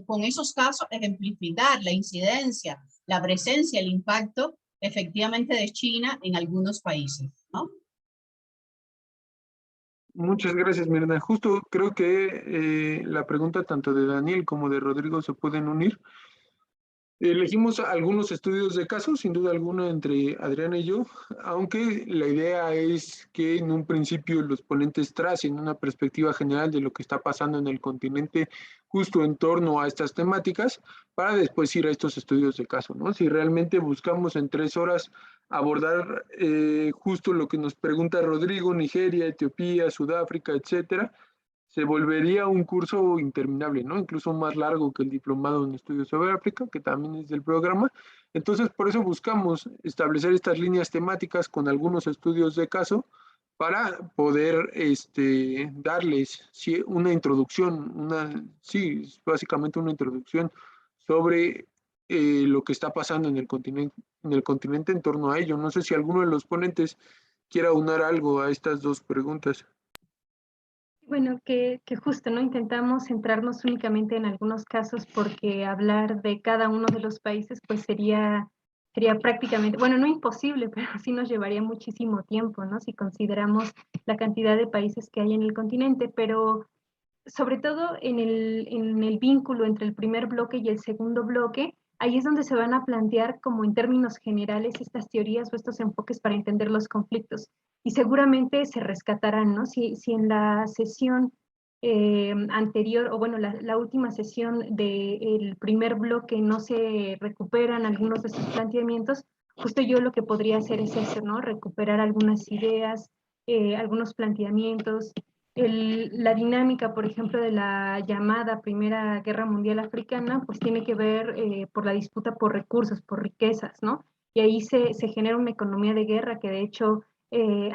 con esos casos, ejemplificar la incidencia, la presencia, el impacto, efectivamente, de China en algunos países, ¿no? Muchas gracias, Mirna. Justo creo que la pregunta tanto de Daniel como de Rodrigo se pueden unir. Elegimos algunos estudios de caso, sin duda alguna, entre Adriana y yo, aunque la idea es que en un principio los ponentes tracen una perspectiva general de lo que está pasando en el continente justo en torno a estas temáticas, para después ir a estos estudios de caso, ¿no? Si realmente buscamos en 3 horas abordar justo lo que nos pregunta Rodrigo, Nigeria, Etiopía, Sudáfrica, etcétera, se volvería un curso interminable, ¿no? Incluso más largo que el diplomado en estudios sobre África, que también es del programa. Entonces, por eso buscamos establecer estas líneas temáticas con algunos estudios de caso para poder darles una introducción, básicamente una introducción sobre lo que está pasando en el continente en torno a ello. No sé si alguno de los ponentes quiera unar algo a estas dos preguntas. Bueno, que justo, ¿no? Intentamos centrarnos únicamente en algunos casos, porque hablar de cada uno de los países pues sería prácticamente, bueno, no imposible, pero sí nos llevaría muchísimo tiempo, ¿no? Si consideramos la cantidad de países que hay en el continente, pero sobre todo en el vínculo entre el primer bloque y el segundo bloque, ahí es donde se van a plantear como en términos generales estas teorías o estos enfoques para entender los conflictos. Y seguramente se rescatarán, ¿no? Si en la sesión anterior, o bueno, la última sesión del primer bloque no se recuperan algunos de estos planteamientos, justo yo lo que podría hacer es eso, ¿no? Recuperar algunas ideas, algunos planteamientos. La dinámica, por ejemplo, de la llamada Primera Guerra Mundial Africana, pues tiene que ver por la disputa por recursos, por riquezas, ¿no? Y ahí se genera una economía de guerra que de hecho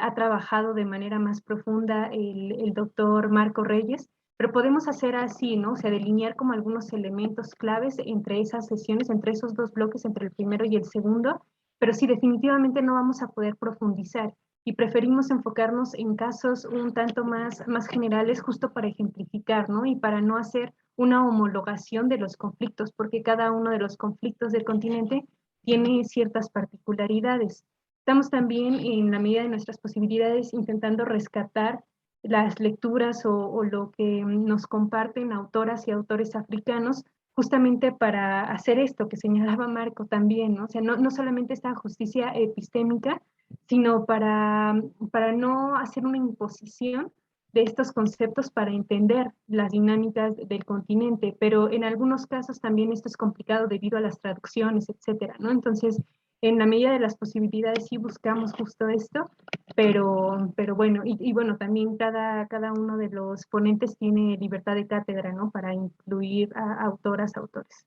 ha trabajado de manera más profunda el doctor Marco Reyes, pero podemos hacer así, ¿no? O sea, delinear como algunos elementos claves entre esas sesiones, entre esos dos bloques, entre el primero y el segundo, pero sí, definitivamente no vamos a poder profundizar y preferimos enfocarnos en casos un tanto más generales, justo para ejemplificar, ¿no? Y para no hacer una homologación de los conflictos, porque cada uno de los conflictos del continente tiene ciertas particularidades. Estamos también, en la medida de nuestras posibilidades, intentando rescatar las lecturas o lo que nos comparten autoras y autores africanos, justamente para hacer esto que señalaba Marco también, ¿no? O sea, no solamente esta justicia epistémica, sino para no hacer una imposición de estos conceptos para entender las dinámicas del continente, pero en algunos casos también esto es complicado debido a las traducciones, etcétera, ¿no? Entonces, en la medida de las posibilidades sí buscamos justo esto, pero bueno, y bueno, también cada uno de los ponentes tiene libertad de cátedra, ¿no? Para incluir a autoras, autores.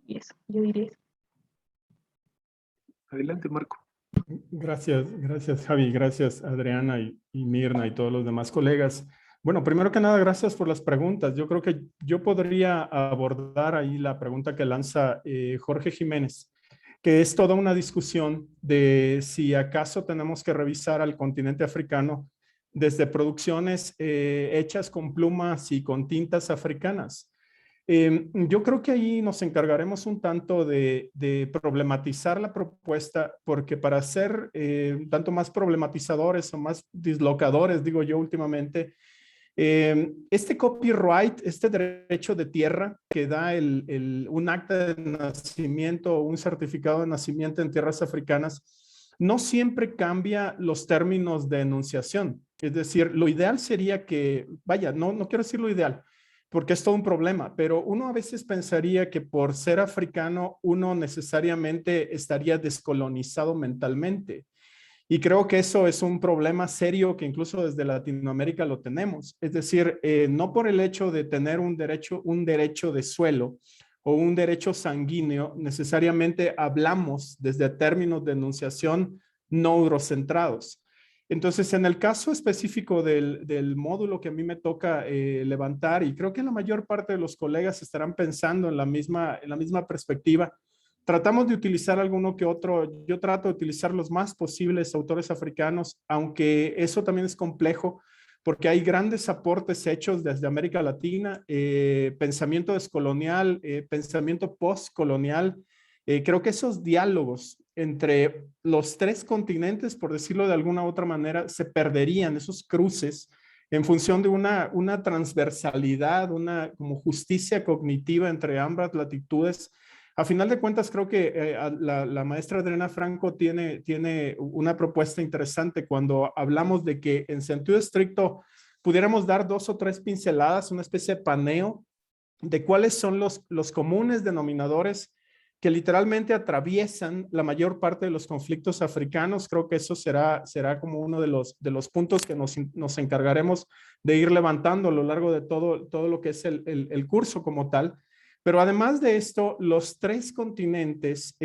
Y eso, yo diría eso. Adelante, Marco. Gracias Javi, gracias Adriana y Mirna y todos los demás colegas. Bueno, primero que nada, gracias por las preguntas. Yo creo que yo podría abordar ahí la pregunta que lanza Jorge Jiménez, que es toda una discusión de si acaso tenemos que revisar al continente africano desde producciones hechas con plumas y con tintas africanas. Yo creo que ahí nos encargaremos un tanto de problematizar la propuesta, porque para ser tanto más problematizadores o más dislocadores, digo yo últimamente, este copyright, este derecho de tierra que da un acta de nacimiento o un certificado de nacimiento en tierras africanas, no siempre cambia los términos de enunciación. Es decir, lo ideal sería que, vaya, no quiero decir lo ideal, porque es todo un problema, pero uno a veces pensaría que por ser africano uno necesariamente estaría descolonizado mentalmente. Y creo que eso es un problema serio que incluso desde Latinoamérica lo tenemos. Es decir, no por el hecho de tener un derecho de suelo o un derecho sanguíneo, necesariamente hablamos desde términos de enunciación no eurocentrados. Entonces, en el caso específico del módulo que a mí me toca levantar, y creo que la mayor parte de los colegas estarán pensando en la misma perspectiva, tratamos de utilizar alguno que otro. Yo trato de utilizar los más posibles autores africanos, aunque eso también es complejo, porque hay grandes aportes hechos desde América Latina, pensamiento descolonial, pensamiento postcolonial. Creo que esos diálogos entre los tres continentes, por decirlo de alguna u otra manera, se perderían, esos cruces, en función de una transversalidad, una como justicia cognitiva entre ambas latitudes. A final de cuentas, creo que la maestra Adriana Franco tiene una propuesta interesante cuando hablamos de que en sentido estricto pudiéramos dar 2 o 3 pinceladas, una especie de paneo de cuáles son los comunes denominadores que literalmente atraviesan la mayor parte de los conflictos africanos. Creo que eso será como uno de los puntos que nos encargaremos de ir levantando a lo largo de todo lo que es el curso como tal. Pero además de esto, los 3 continentes,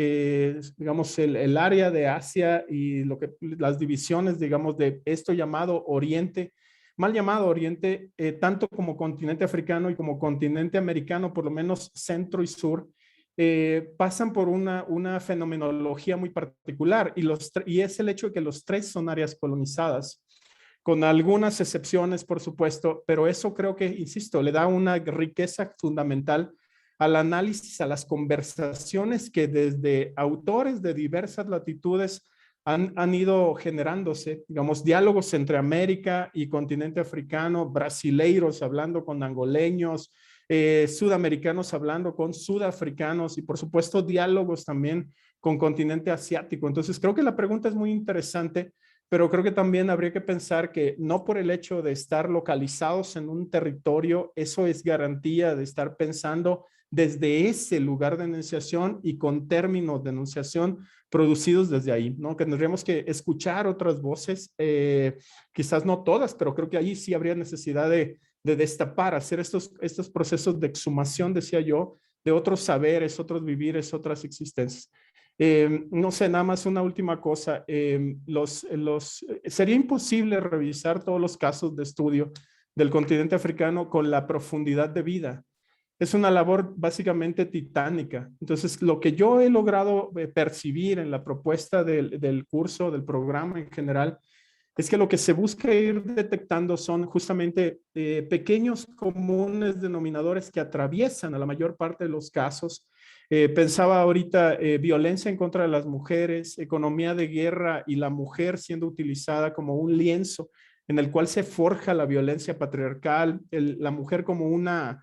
digamos el área de Asia y las divisiones, digamos, de esto llamado Oriente, mal llamado Oriente, tanto como continente africano y como continente americano, por lo menos centro y sur, pasan por una fenomenología muy particular, y es el hecho de que los 3 son áreas colonizadas, con algunas excepciones, por supuesto, pero eso creo que, insisto, le da una riqueza fundamental al análisis, a las conversaciones que desde autores de diversas latitudes han ido generándose, digamos, diálogos entre América y continente africano, brasileiros hablando con angoleños, sudamericanos hablando con sudafricanos, y por supuesto diálogos también con continente asiático. Entonces creo que la pregunta es muy interesante, pero creo que también habría que pensar que no por el hecho de estar localizados en un territorio, eso es garantía de estar pensando desde ese lugar de enunciación y con términos de enunciación producidos desde ahí, ¿no? Que tendríamos que escuchar otras voces, quizás no todas, pero creo que ahí sí habría necesidad de destapar, hacer estos procesos de exhumación, decía yo, de otros saberes, otros vivires, otras existencias. No sé, nada más una última cosa. Sería imposible revisar todos los casos de estudio del continente africano con la profundidad de vida. Es una labor básicamente titánica. Entonces, lo que yo he logrado percibir en la propuesta del curso, del programa en general, es que lo que se busca ir detectando son justamente pequeños comunes denominadores que atraviesan a la mayor parte de los casos. Pensaba ahorita violencia en contra de las mujeres, economía de guerra y la mujer siendo utilizada como un lienzo en el cual se forja la violencia patriarcal, la mujer como una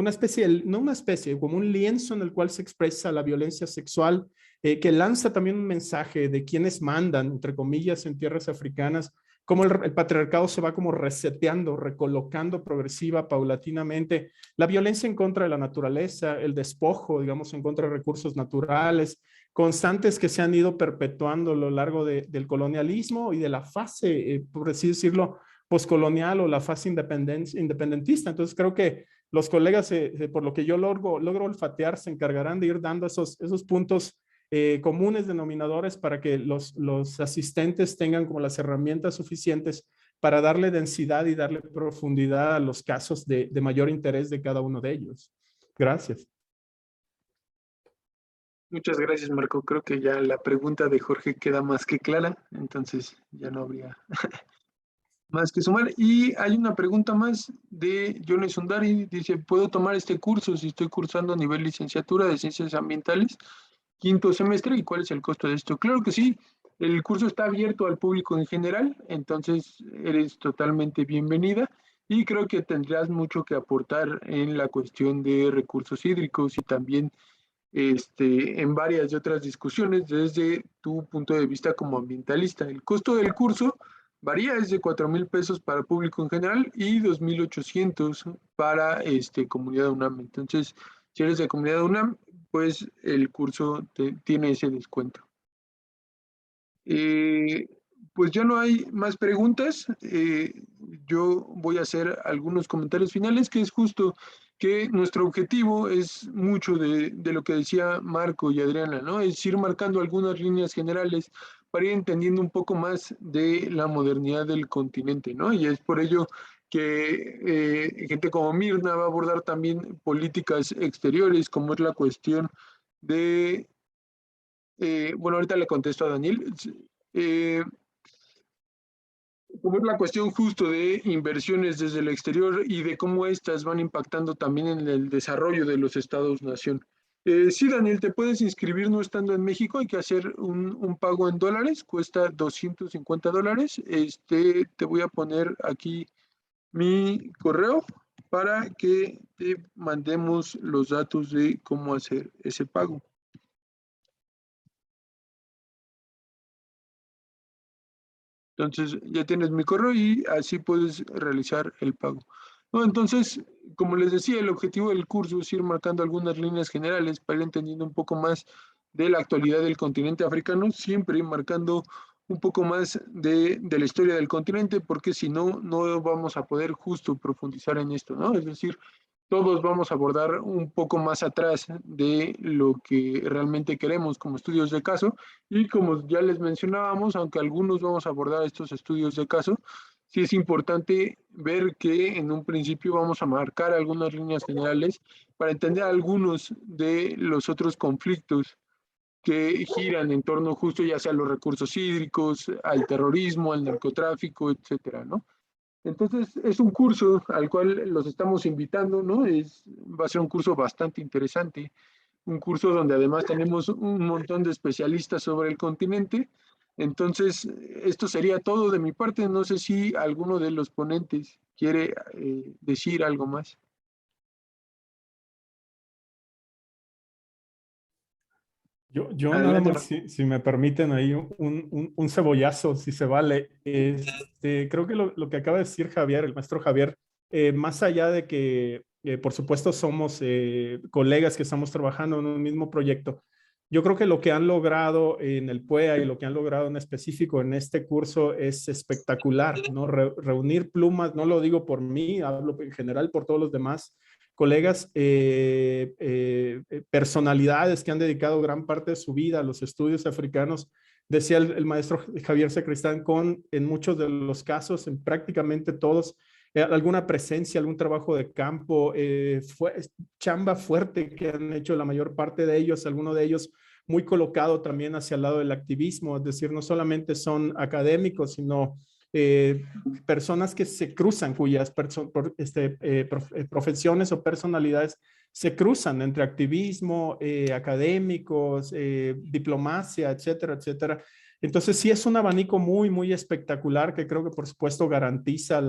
especie, no una especie, como un lienzo en el cual se expresa la violencia sexual, que lanza también un mensaje de quienes mandan, entre comillas, en tierras africanas, cómo el patriarcado se va como reseteando, recolocando progresiva, paulatinamente. La violencia en contra de la naturaleza, el despojo, digamos, en contra de recursos naturales, constantes que se han ido perpetuando a lo largo del colonialismo y de la fase, por así decirlo, postcolonial o la fase independentista. Entonces creo que los colegas, por lo que yo logro olfatear, se encargarán de ir dando esos puntos comunes denominadores para que los asistentes tengan como las herramientas suficientes para darle densidad y darle profundidad a los casos de mayor interés de cada uno de ellos. Gracias. Muchas gracias, Marco. Creo que ya la pregunta de Jorge queda más que clara, entonces ya no habría más que sumar. Y hay una pregunta más de Johnny Sundari. Dice, ¿puedo tomar este curso si estoy cursando a nivel licenciatura de Ciencias Ambientales, quinto semestre? ¿Y cuál es el costo de esto? Claro que sí. El curso está abierto al público en general, entonces eres totalmente bienvenida. Y creo que tendrás mucho que aportar en la cuestión de recursos hídricos y también en varias de otras discusiones desde tu punto de vista como ambientalista. El costo del curso varía, es de 4,000 pesos para público en general y 2,800 para comunidad UNAM. Entonces, si eres de comunidad UNAM, pues el curso tiene ese descuento. Pues ya no hay más preguntas. Yo voy a hacer algunos comentarios finales, que es justo que nuestro objetivo es mucho de lo que decía Marco y Adriana, ¿no? Es ir marcando algunas líneas generales para ir entendiendo un poco más de la modernidad del continente, ¿no? Y es por ello que gente como Mirna va a abordar también políticas exteriores, como es la cuestión de, bueno, ahorita le contesto a Daniel, como es la cuestión justo de inversiones desde el exterior y de cómo estas van impactando también en el desarrollo de los estados-nación. Sí, Daniel, te puedes inscribir no estando en México, hay que hacer un pago en dólares, cuesta $250. Te voy a poner aquí mi correo para que te mandemos los datos de cómo hacer ese pago. Entonces ya tienes mi correo y así puedes realizar el pago. No, entonces, como les decía, el objetivo del curso es ir marcando algunas líneas generales para ir entendiendo un poco más de la actualidad del continente africano, siempre marcando un poco más de la historia del continente, porque si no, no vamos a poder justo profundizar en esto, ¿no? Es decir, todos vamos a abordar un poco más atrás de lo que realmente queremos como estudios de caso, y como ya les mencionábamos, aunque algunos vamos a abordar estos estudios de caso, sí es importante ver que en un principio vamos a marcar algunas líneas generales para entender algunos de los otros conflictos que giran en torno justo ya sea a los recursos hídricos, al terrorismo, al narcotráfico, etcétera, ¿no? Entonces, es un curso al cual los estamos invitando, ¿no? Va a ser un curso bastante interesante, un curso donde además tenemos un montón de especialistas sobre el continente. Entonces, esto sería todo de mi parte. No sé si alguno de los ponentes quiere decir algo más. Yo nada Adelante, más, si me permiten ahí un cebollazo, si se vale. Creo que lo que acaba de decir Javier, el maestro Javier, más allá de que, por supuesto, somos colegas que estamos trabajando en un mismo proyecto, yo creo que lo que han logrado en el PUEA y lo que han logrado en específico en este curso es espectacular, ¿no? Reunir plumas, no lo digo por mí, hablo en general por todos los demás colegas, personalidades que han dedicado gran parte de su vida a los estudios africanos. Decía el maestro Javier Sacristán, en muchos de los casos, en prácticamente todos, alguna presencia, algún trabajo de campo, chamba fuerte que han hecho la mayor parte de ellos, alguno de ellos muy colocado también hacia el lado del activismo, es decir, no solamente son académicos, sino personas que se cruzan, cuyas profesiones o personalidades se cruzan entre activismo, académicos, diplomacia, etcétera, etcétera. Entonces sí es un abanico muy, muy espectacular que creo que por supuesto garantiza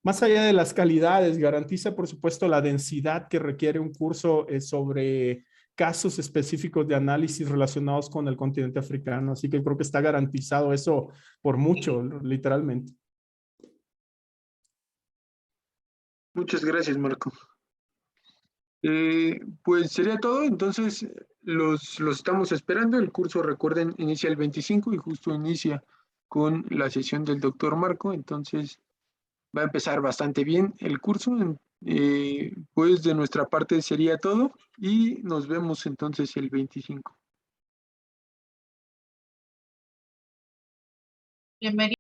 más allá de las calidades, garantiza por supuesto la densidad que requiere un curso sobre casos específicos de análisis relacionados con el continente africano. Así que creo que está garantizado eso por mucho, literalmente. Muchas gracias, Marco. Pues sería todo, entonces los estamos esperando. El curso, recuerden, inicia el 25 y justo inicia con la sesión del doctor Marco, entonces va a empezar bastante bien el curso. Pues de nuestra parte sería todo y nos vemos entonces el 25. Bienvenido.